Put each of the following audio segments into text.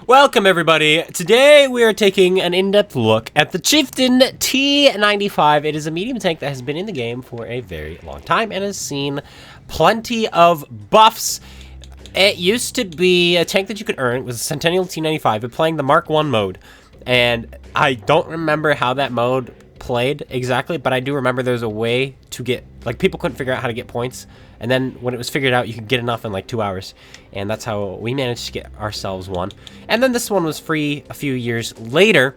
Welcome everybody. Today we are taking an in-depth look at the Chieftain T95. It is a medium tank that has been in the game for a very long time and has seen plenty of buffs. It used to be a tank that you could earn. It was a Centennial T95, but playing the Mark 1 mode. And I don't remember how that mode played exactly, but I do remember there was a way to get, like, people couldn't figure out how to get points. And then when it was figured out, you could get enough in like 2 hours. And that's how we managed to get ourselves one. And then this one was free a few years later.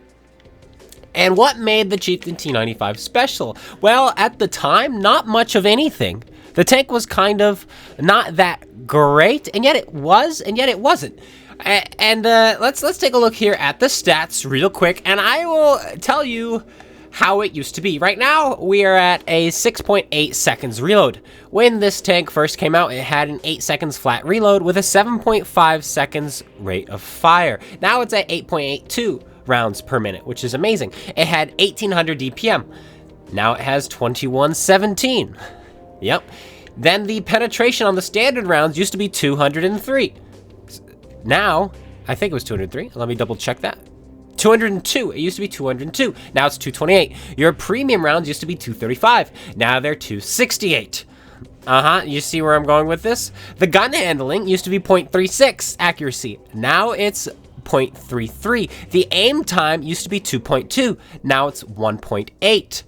And what made the Chieftain T95 special? Well, at the time, not much of anything. The tank was kind of not that great, and yet it was, and yet it wasn't. And let's take a look here at the stats real quick, and I will tell you how it used to be. Right now, we are at a 6.8 seconds reload. When this tank first came out, it had an 8 seconds flat reload with a 7.5 seconds rate of fire. Now it's at 8.82 rounds per minute, which is amazing. It had 1800 DPM. Now it has 2117. Yep. Then the penetration on the standard rounds used to be 203. Now, I think it was 203. Let me double check that. 202. It used to be 202. Now it's 228. Your premium rounds used to be 235. Now they're 268. You see where I'm going with this? The gun handling used to be 0.36 accuracy. Now it's 0.33. The aim time used to be 2.2. Now it's 1.8.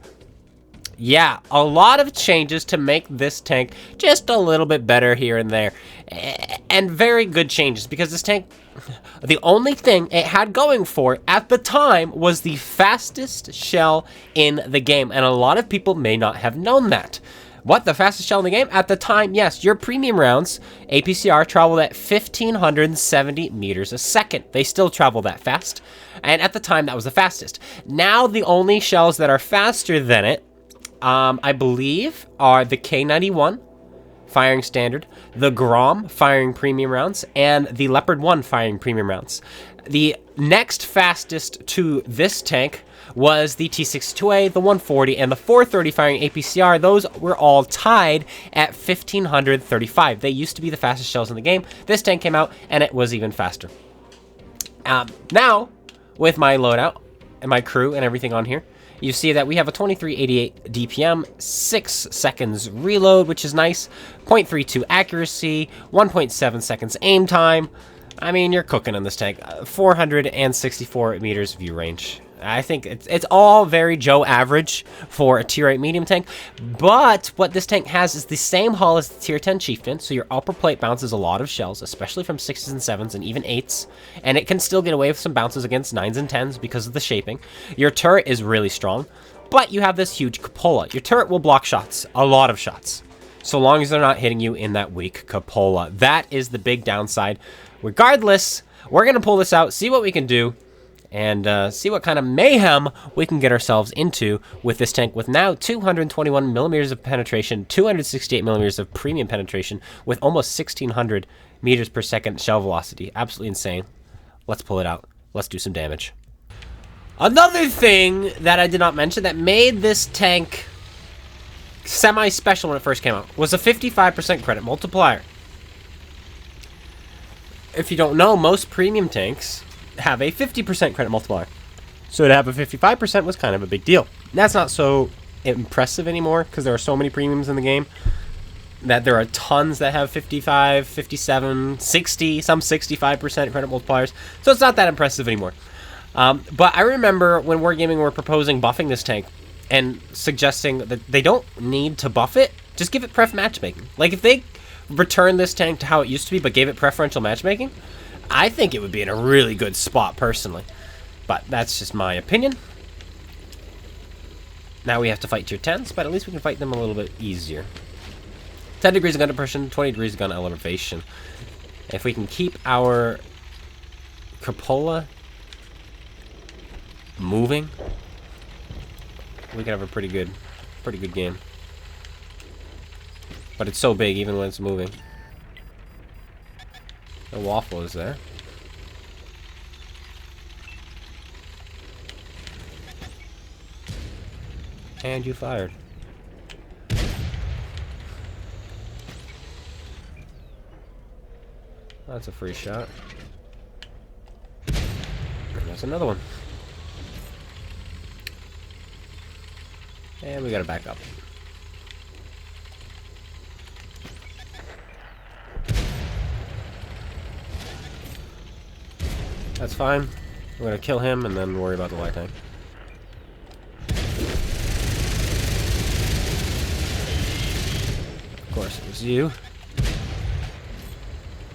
Yeah, a lot of changes to make this tank just a little bit better here and there. And very good changes, because this tank, the only thing it had going for it at the time was the fastest shell in the game. And a lot of people may not have known that. What, the fastest shell in the game? At the time, yes, your premium rounds, APCR, traveled at 1,570 meters a second. They still travel that fast. And at the time, that was the fastest. Now, the only shells that are faster than it, I believe, are the K91 firing standard, the Grom firing premium rounds, and the Leopard 1 firing premium rounds. The next fastest to this tank was the T62A, the 140, and the 430 firing APCR. Those were all tied at 1,535. They used to be the fastest shells in the game. This tank came out, and it was even faster. Now, with my loadout and my crew and everything on here, you see that we have a 2388 DPM, 6 seconds reload, which is nice, 0.32 accuracy, 1.7 seconds aim time. I mean, you're cooking on this tank. 464 meters view range. I think it's all very Joe average for a tier 8 medium tank, but what this tank has is the same hull as the tier 10 Chieftain, so your upper plate bounces a lot of shells, especially from 6s and 7s and even 8s, and it can still get away with some bounces against 9s and 10s because of the shaping. Your turret is really strong, but you have this huge cupola. Your turret will block shots, a lot of shots, so long as they're not hitting you in that weak cupola. That is the big downside. Regardless, we're going to pull this out, see what we can do, and see what kind of mayhem we can get ourselves into with this tank, with now 221 millimeters of penetration, 268 millimeters of premium penetration, with almost 1,600 meters per second shell velocity. Absolutely insane. Let's pull it out. Let's do some damage. Another thing that I did not mention that made this tank semi-special when it first came out was a 55% credit multiplier. If you don't know, most premium tanks have a 50% credit multiplier. So to have a 55% was kind of a big deal. That's not so impressive anymore because there are so many premiums in the game that there are tons that have 55, 57, 60, some 65% credit multipliers. So it's not that impressive anymore. But I remember when Wargaming were proposing buffing this tank and suggesting that they don't need to buff it, just give it pref matchmaking. Like, if they return this tank to how it used to be but gave it preferential matchmaking, I think it would be in a really good spot, personally. But that's just my opinion. Now we have to fight tier 10s, but at least we can fight them a little bit easier. 10 degrees of gun depression, 20 degrees of gun elevation. If we can keep our cupola moving, we can have a pretty good game. But it's so big even when it's moving. The waffle is there. And you fired. That's a free shot. And there's another one. And we gotta back up. That's fine. We're gonna kill him and then worry about the light tank. Of course, it was you.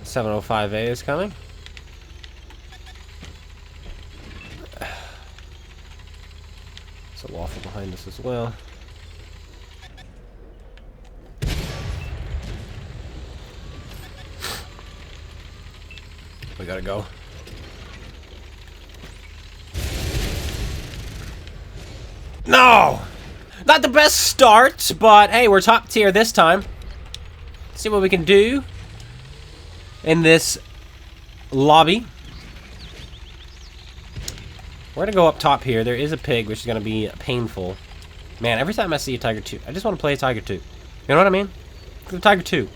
705A is coming. There's a waffle behind us as well. We gotta go. No! Not the best start, but hey, we're top tier this time. Let's see what we can do in this lobby. We're gonna go up top here. There is a pig, which is gonna be painful. Man, every time I see a Tiger 2, I just want to play a Tiger 2. You know what I mean? The Tiger 2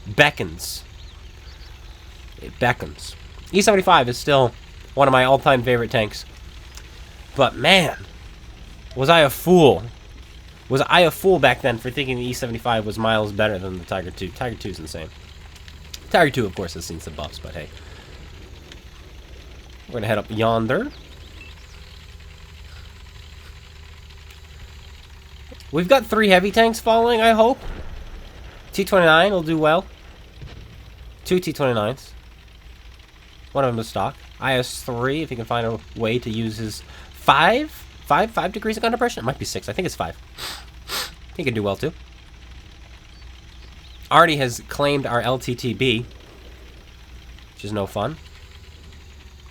beckons. It beckons. E75 is still one of my all-time favorite tanks. But man, was I a fool? Was I a fool back then for thinking the E75 was miles better than the Tiger 2? Tiger 2 is insane. Tiger 2, of course, has seen some buffs, but hey. We're gonna head up yonder. We've got 3 heavy tanks following, I hope. T29 will do well. 2 T29s. One of them is stock. IS-3, if he can find a way to use his 5 degrees of gun depression. It might be 6. I think it's 5. He could do well, too. Artie has claimed our LTTB, which is no fun.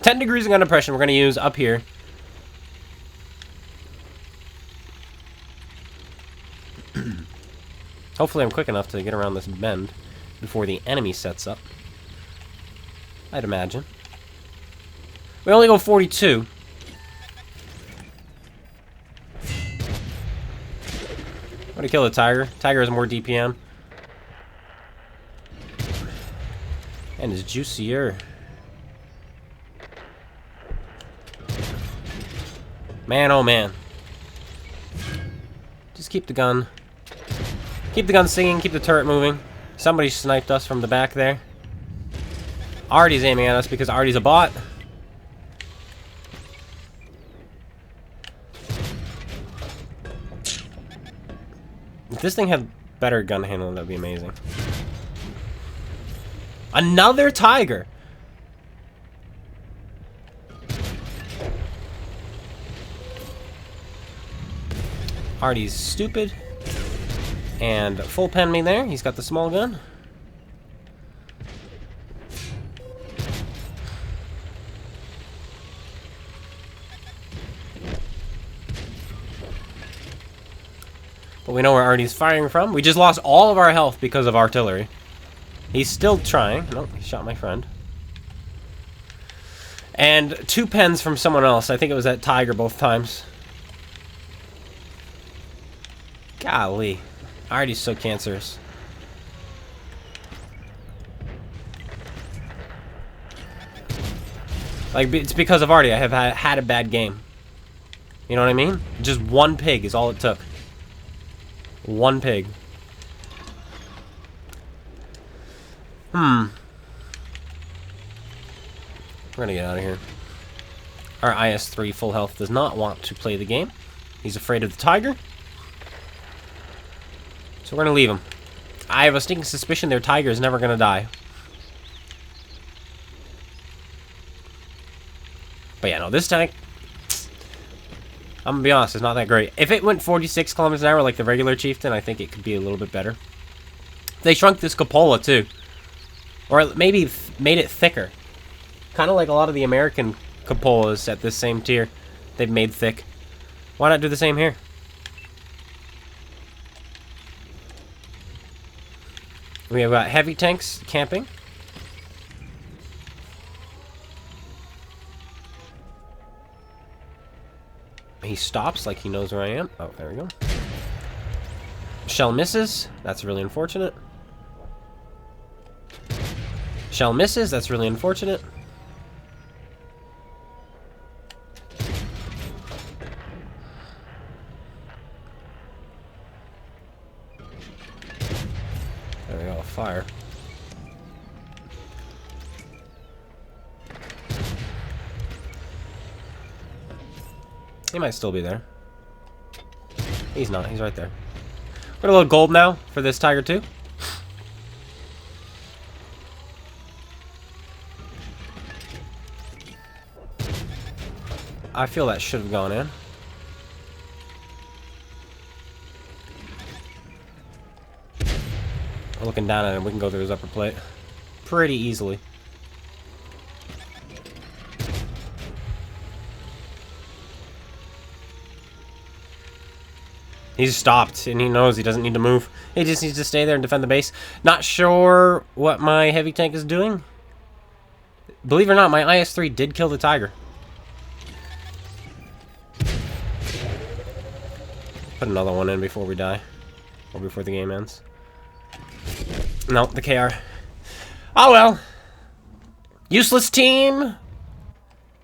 10 degrees of gun depression we're going to use up here. Hopefully I'm quick enough to get around this bend before the enemy sets up. I'd imagine. We only go 42. I'm gonna kill the Tiger. Tiger has more DPM. And is juicier. Man, oh man. Just keep the gun. Keep the gun singing, keep the turret moving. Somebody sniped us from the back there. Artie's aiming at us because Artie's a bot. If this thing had better gun handling, that'd be amazing. Another Tiger! Artie's stupid. And full pen me there. He's got the small gun. But we know where Artie's firing from. We just lost all of our health because of artillery. He's still trying. Nope, he shot my friend. And 2 pens from someone else. I think it was that Tiger both times. Golly. Artie's so cancerous. Like, it's because of Artie I have had a bad game. You know what I mean? Just 1 pig is all it took. 1 pig. We're gonna get out of here. Our IS-3 full health does not want to play the game. He's afraid of the Tiger. So we're gonna leave him. I have a stinking suspicion their Tiger is never gonna die. But yeah, no, this tank, I'm gonna be honest, it's not that great. If it went 46 kilometers an hour like the regular Chieftain, I think it could be a little bit better. They shrunk this cupola too. Or maybe made it thicker. Kind of like a lot of the American cupolas at this same tier. They've made thick. Why not do the same here? We have got heavy tanks camping. He stops like he knows where I am. Oh, there we go. Shell misses. That's really unfortunate. Shell misses. That's really unfortunate. fire. He might still be there. He's not. He's right there. Got a little gold now for this Tiger 2. I feel that should have gone in. Looking down at him, we can go through his upper plate pretty easily. He's stopped, and he knows he doesn't need to move. He just needs to stay there and defend the base. Not sure what my heavy tank is doing. Believe it or not, my IS-3 did kill the Tiger. Put another one in before we die. Or before the game ends. No, the KR. Oh well. Useless team.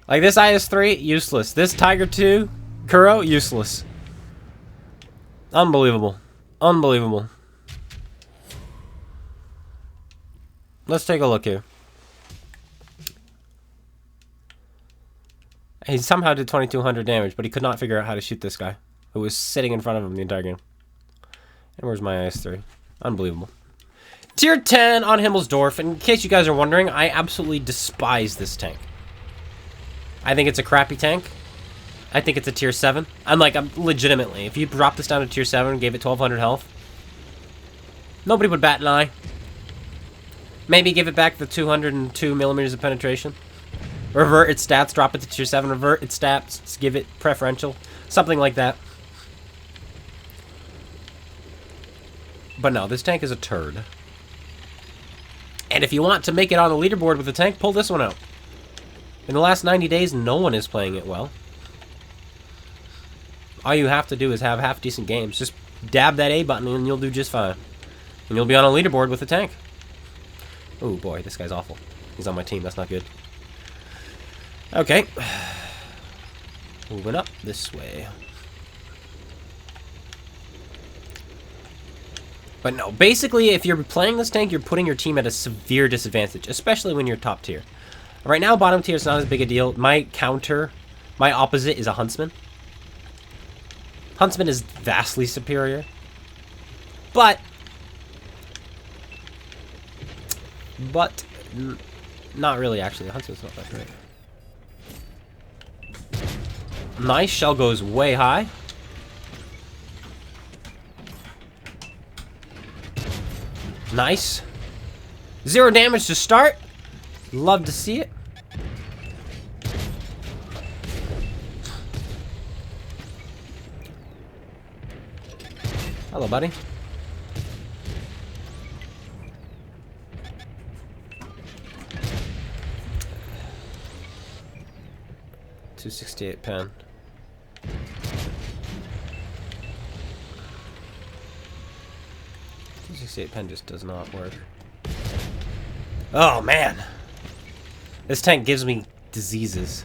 Like this IS-3, useless. This Tiger 2, Kuro, useless. Unbelievable. Unbelievable. Let's take a look here. He somehow did 2,200 damage, but he could not figure out how to shoot this guy, who was sitting in front of him the entire game. And where's my IS-3? Unbelievable. Tier 10 on Himmelsdorf. In case you guys are wondering, I absolutely despise this tank. I think it's a crappy tank. I think it's a tier 7. I'm legitimately, if you drop this down to tier 7 and gave it 1,200 health, nobody would bat an eye. Maybe give it back the 202 millimeters of penetration. Revert its stats, drop it to tier 7, revert its stats, give it preferential. Something like that. But no, this tank is a turd. And if you want to make it on the leaderboard with the tank, pull this one out. In the last 90 days, no one is playing it well. All you have to do is have half-decent games. Just dab that A button and you'll do just fine. And you'll be on a leaderboard with the tank. Oh boy, this guy's awful. He's on my team, that's not good. Okay. Moving up this way. But no, basically, if you're playing this tank, you're putting your team at a severe disadvantage, especially when you're top tier. Right now, bottom tier is not as big a deal. My opposite is a Huntsman. Huntsman is vastly superior. But not really, actually. The Huntsman's not that great. Nice, shell goes way high. Nice. 0 damage to start. Love to see it. Hello, buddy. .268 pen. .268 pen just does not work. Oh man, this tank gives me diseases.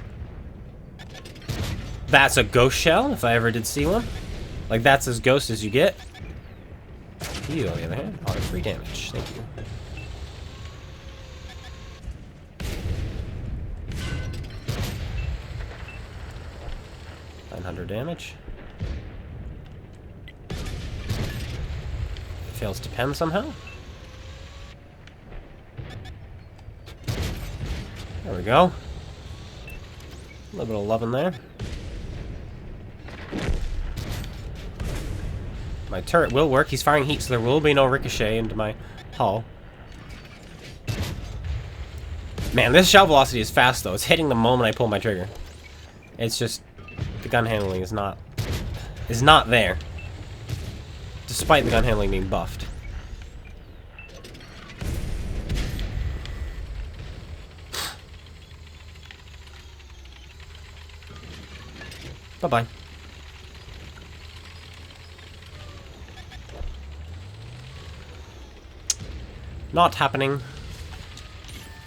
That's a ghost shell, if I ever did see one. Like, that's as ghost as you get. You, on the other hand, auto 3 damage. Thank you. .900 damage. Fails to pen somehow. There we go. A little bit of love in there. My turret will work. He's firing heat, so there will be no ricochet into my hull. Man, this shell velocity is fast, though. It's hitting the moment I pull my trigger. It's just... the gun handling is not there. Despite the gun handling being buffed. Bye-bye. Not happening.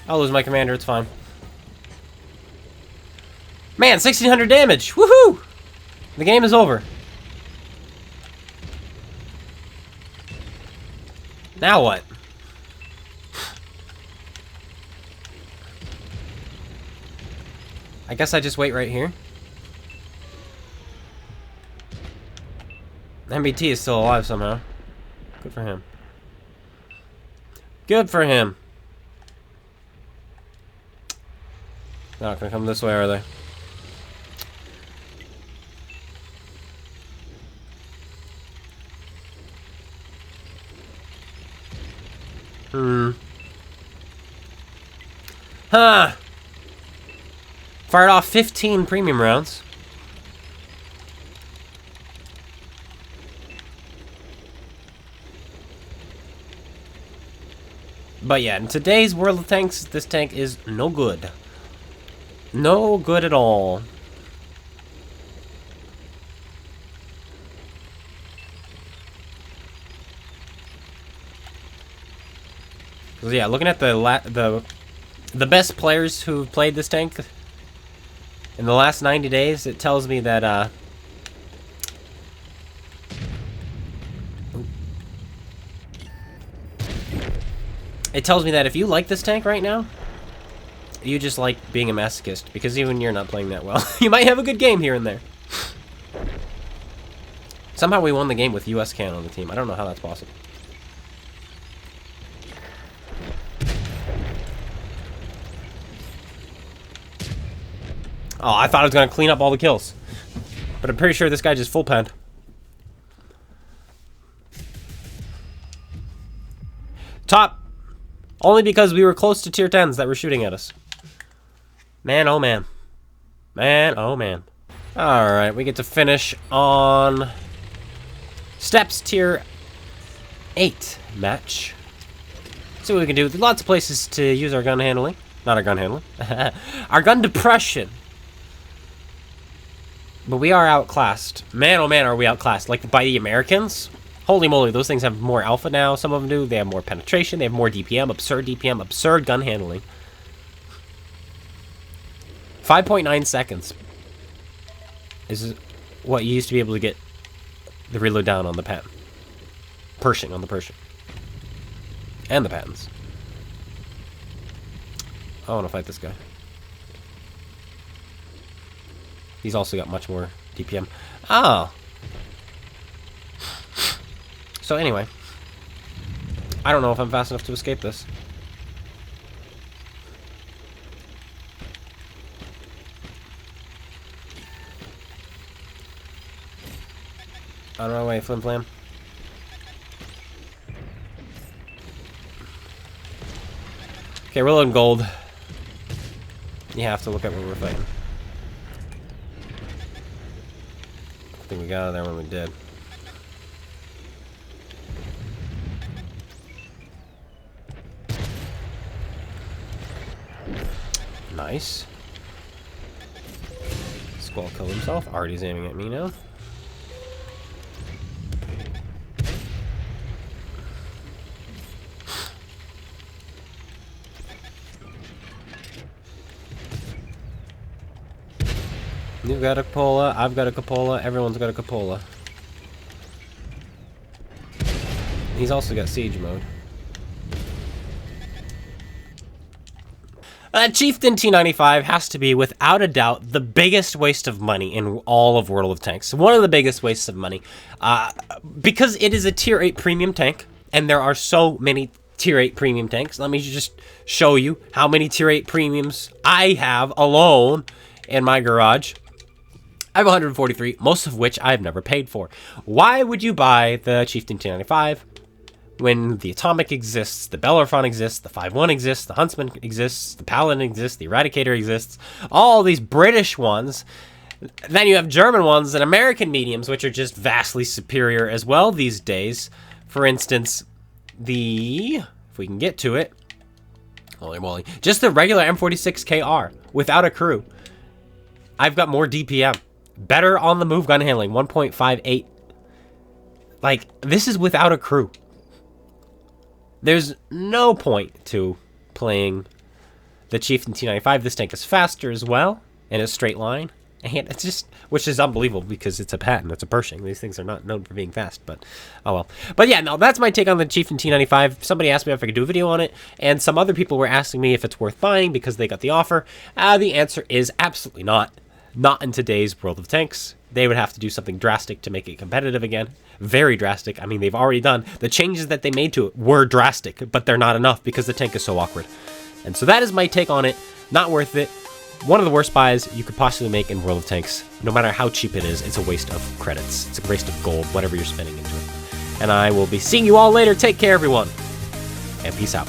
I'll lose my commander, it's fine. Man, 1,600 damage! Woohoo! The game is over. Now what? I guess I just wait right here. MBT is still alive somehow. Good for him. Good for him. Not gonna come this way, are they? Huh. Fired off 15 premium rounds. But yeah, in today's World of Tanks, this tank is no good. No good at all. So yeah, looking at the best players who've played this tank in the last 90 days, it tells me that if you like this tank right now, you just like being a masochist, because even you're not playing that well. You might have a good game here and there. Somehow we won the game with US Can on the team. I don't know how that's possible. Oh, I thought I was going to clean up all the kills. But I'm pretty sure this guy just full penned. Top. Only because we were close to tier 10s that were shooting at us. Man, oh man. Man, oh man. Alright, we get to finish on Steps tier 8 match. See what we can do. There's lots of places to use our gun handling. Not our gun handling. Our gun depression. But we are outclassed. Man, oh man, are we outclassed. Like by the Americans? Holy moly, those things have more alpha now. Some of them do. They have more penetration. They have more DPM. Absurd gun handling. 5.9 seconds is what you used to be able to get the reload down on the Patton. Pershing on the Pershing. And the Pattons. I want to fight this guy. He's also got much more DPM. Oh. So anyway. I don't know if I'm fast enough to escape this. On our way, Flim Flam. Okay, we're loading gold. You have to look at what we're fighting. I think we got out of there when we did. Nice. Squall killed himself. Artie's aiming at me now. You've got a cupola, I've got a cupola, everyone's got a cupola. He's also got siege mode. Chieftain T95 has to be, without a doubt, the biggest waste of money in all of World of Tanks. One of the biggest wastes of money. Because it is a tier 8 premium tank, and there are so many tier 8 premium tanks. Let me just show you how many tier 8 premiums I have alone in my garage. I have 143, most of which I've never paid for. Why would you buy the Chieftain T95 when the Atomic exists, the Bellerophon exists, the 5.1 exists, the Huntsman exists, the Paladin exists, the Eradicator exists, all these British ones. Then you have German ones and American mediums, which are just vastly superior as well these days. For instance, if we can get to it, holy moly, just the regular M46KR without a crew. I've got more DPM. Better on the move gun handling, 1.58. Like, this is without a crew. There's no point to playing the Chieftain T95. This tank is faster as well, in a straight line. And it's just, which is unbelievable because it's a patent, it's a Pershing. These things are not known for being fast, but oh well. But yeah, no, that's my take on the Chieftain T95. Somebody asked me if I could do a video on it, and some other people were asking me if it's worth buying because they got the offer. The answer is absolutely not. Not in today's world of tanks. They would have to do something drastic to make it competitive again. Very drastic. I mean, they've already done. The changes that they made to it were drastic, but they're not enough because the tank is so awkward. And so that is my take on it. Not worth it. One of the worst buys you could possibly make in World of Tanks. No matter how cheap it is, it's a waste of credits. It's a waste of gold, whatever you're spending into it. And I will be seeing you all later. Take care, everyone. And peace out.